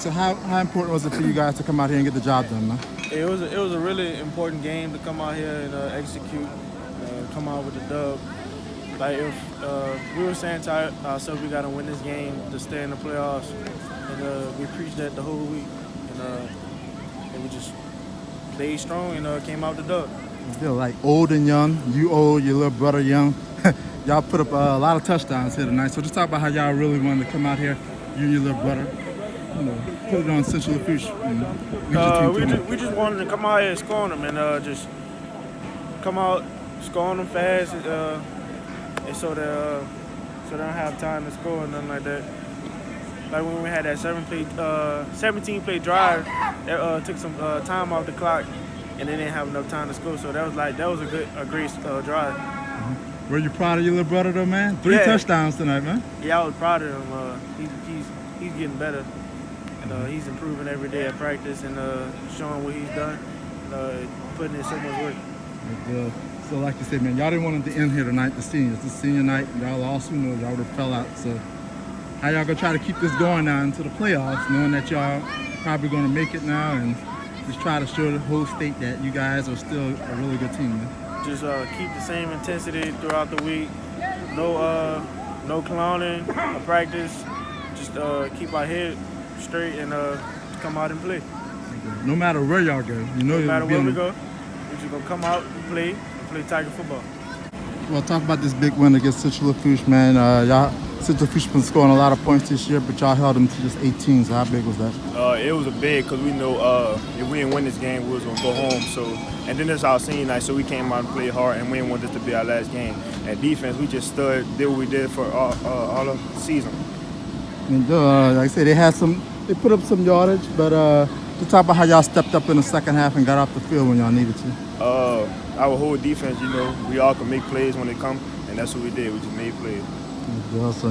So how important was it for you guys to come out here and get the job done, man? It was a really important game to come out here and execute, come out with the dub. Like if we were saying to ourselves, we got to win this game to stay in the playoffs, and we preached that the whole week, and we just played strong and came out the dub. You feel like old and young. You old, your little brother young. Y'all put up a lot of touchdowns here tonight. So just talk about how y'all really wanted to come out here, you and your little brother, put it on Central Lafourche. We just wanted to come out here and score on them and just come out, score on them fast, and so they don't have time to score and nothing like that. Like when we had that 17-play drive, that took some time off the clock, and they didn't have enough time to score. So that was a great drive. Mm-hmm. Were you proud of your little brother though, man? Three touchdowns tonight, man. Yeah, I was proud of him. He's getting better, and he's improving every day at practice and showing what he's done, and putting in so much work. So like you said, man, y'all didn't want him to end here tonight, the seniors. It's senior night, y'all lost, y'all would have fell out. So how y'all gonna try to keep this going now into the playoffs, knowing that y'all probably gonna make it now, and just try to show the whole state that you guys are still a really good team, man? Just keep the same intensity throughout the week. No clowning or practice. Just keep our head straight and come out and play. No matter where y'all go, no matter where we go, we just gonna come out and play Tiger football. Well, talk about this big win against Central Lafourche, man. Central Lafourche been scoring a lot of points this year, but y'all held them to just 18. So how big was that? It was a big because we know if we didn't win this game, we was gonna go home. So, and then it's our senior night, so we came out and played hard, and we didn't want this to be our last game. And defense, we just did what we did for all the season. And like I said, they put up some yardage, but to talk about how y'all stepped up in the second half and got off the field when y'all needed to. Our whole defense, we all can make plays when they come, and that's what we did. We just made plays. So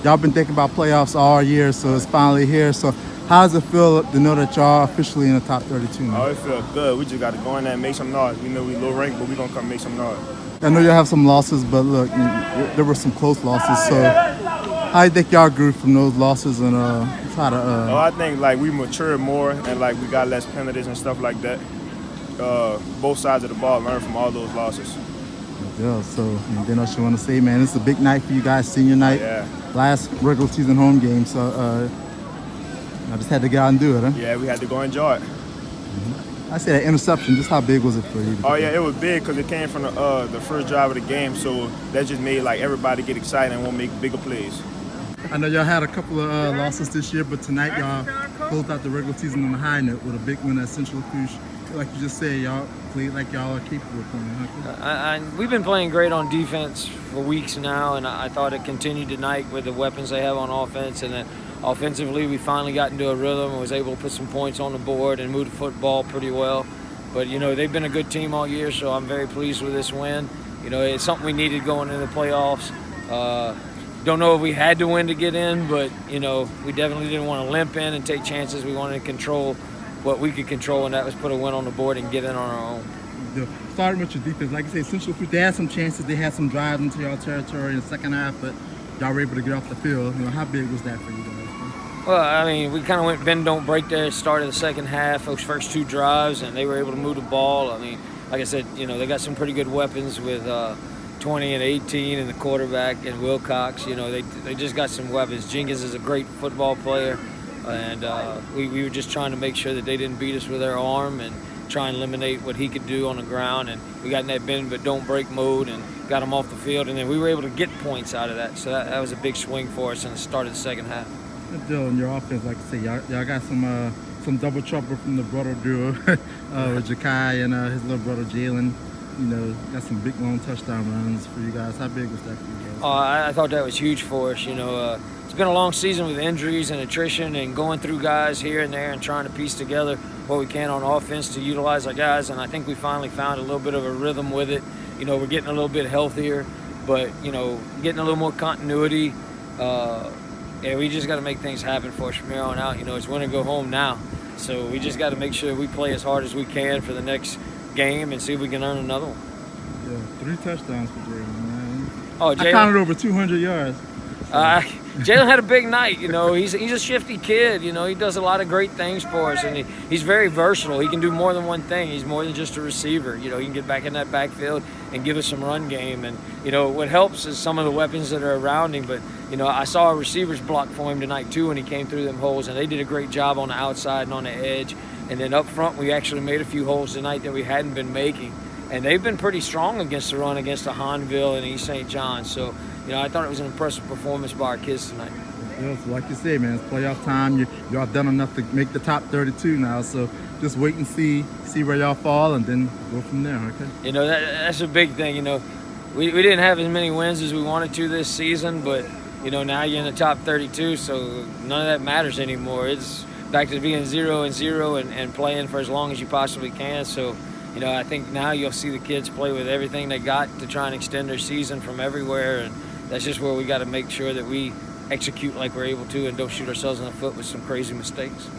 y'all been thinking about playoffs all year, so it's finally here. So how does it feel to know that y'all are officially in the top 32 now? Oh, it feels good. We just got to go in there and make some noise. We know we low ranked, but we're going to come make some noise. I know y'all have some losses, but look, there were some close losses. So how do you think y'all grew from those losses and try to... I think we matured more and we got less penalties and stuff like that. Both sides of the ball learn from all those losses. Yeah, so anything else you want to say, man? It's a big night for you guys, senior night. Yeah. Last regular season home game, so I just had to get out and do it, huh? Yeah, we had to go enjoy it. Mm-hmm. I said that interception, just how big was it for you? Oh, yeah, it was big because it came from the first drive of the game, so that just made everybody get excited and want to make bigger plays. I know y'all had a couple of losses this year, but tonight y'all closed out the regular season on a high note with a big win at Central Lafourche. Like you just said, y'all played like y'all are capable of playing, huh? We've been playing great on defense for weeks now, and I thought it continued tonight with the weapons they have on offense. And then offensively, we finally got into a rhythm and was able to put some points on the board and move the football pretty well. But, they've been a good team all year, so I'm very pleased with this win. It's something we needed going into the playoffs. Don't know if we had to win to get in, but, we definitely didn't want to limp in and take chances. We wanted to control what we could control, and that was put a win on the board and get in on our own. Yeah. Starting with your defense, like I said, Central Lafourche, they had some chances. They had some drives into y'all territory in the second half, but y'all were able to get off the field. How big was that for you guys? Well, we kind of went bend, don't break there, started the second half, those first two drives, and they were able to move the ball. Like I said, they got some pretty good weapons with 20 and 18 and the quarterback and Wilcox. They just got some weapons. Jenkins is a great football player. And we were just trying to make sure that they didn't beat us with their arm and try and eliminate what he could do on the ground. And we got in that bend but don't break mode and got him off the field. And then we were able to get points out of that. So that was a big swing for us in the start of the second half. Joe, in your offense, like I say, y'all got some double trouble from the brother duo with Jakai and his little brother Jalen. Got some big long touchdown runs for you guys. How big was that for you guys? I thought that was huge for us. It's been a long season with injuries and attrition and going through guys here and there and trying to piece together what we can on offense to utilize our guys. And I think we finally found a little bit of a rhythm with it. We're getting a little bit healthier, but, getting a little more continuity. We just got to make things happen for us from here on out. It's win or go home now. So we just got to make sure we play as hard as we can for the next game and see if we can earn another one. Yeah, 3 touchdowns for Jalen, man. Oh, I counted over 200 yards. Jalen had a big night. You know, he's a shifty kid. You know, he does a lot of great things for us, and he's very versatile. He can do more than one thing. He's more than just a receiver. You know, he can get back in that backfield and give us some run game. And you know, what helps is some of the weapons that are around him. But you know, I saw a receivers block for him tonight too when he came through them holes, and they did a great job on the outside and on the edge. And then up front, we actually made a few holes tonight that we hadn't been making. And they've been pretty strong against the run against the Hanville and East St. John. So, you know, I thought it was an impressive performance by our kids tonight. Yeah, so like you say, man, it's playoff time. Y'all done enough to make the top 32 now. So just wait and see where y'all fall, and then go from there. Okay. You know, that's a big thing. You know, we didn't have as many wins as we wanted to this season, but you know, now you're in the top 32, so none of that matters anymore. It's back to being 0-0 and playing for as long as you possibly can. So, you know, I think now you'll see the kids play with everything they got to try and extend their season from everywhere, and that's just where we got to make sure that we execute like we're able to and don't shoot ourselves in the foot with some crazy mistakes.